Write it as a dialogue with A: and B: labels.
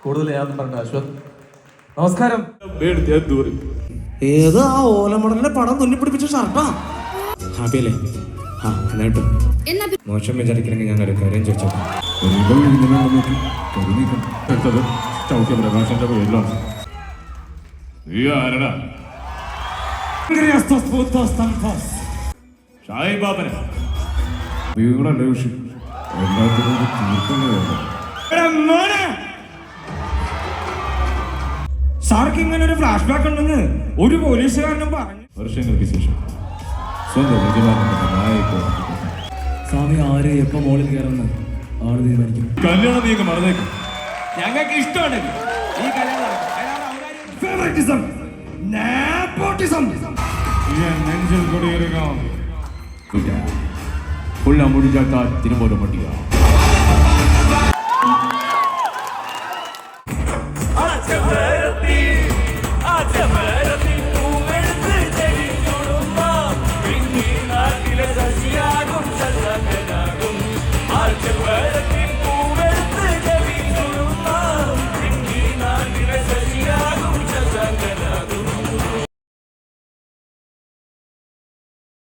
A: കൂടുതൽ ചെയ്യാന്ന് പറഞ്ഞു അശ്വത്. നമസ്കാരം.
B: ഏത് ആ ഓലമടലിന്റെ പടം തുന്നിപ്പിടിപ്പിച്ച ഷർട്ടാ? ഹാപ്പിയല്ലേ? ആ എന്നിട്ട് മോശം വിചാരിക്കണമെങ്കിൽ ഞാൻ ഒരു കാര്യം ചോദിച്ചോട്ടെ.
C: പ്രകാശന്റെ പേരിലാണ്.
B: സാർക്ക് ഇങ്ങനെ ഒരു ഫ്ലാഷ് ബാക്ക് ഉണ്ടെന്ന് ഒരു പോലീസുകാരനും പറഞ്ഞു.
C: വർഷങ്ങൾക്ക് ശേഷം സ്വന്തം
D: സ്വാമി ആര് എപ്പോ മോളിൽ കയറുന്ന ആള് തീരുമാനിക്കും.
C: കല്യാണം നീങ്ങ് മറന്നേക്കും.
B: ഞങ്ങൾക്ക് ഇഷ്ടമുണ്ടെങ്കിൽ ഈ
C: നെഞ്ചിൽ കൊടിയേറുക
D: முடிஞ்சாட்டா திரும்ப வர மாட்டியா?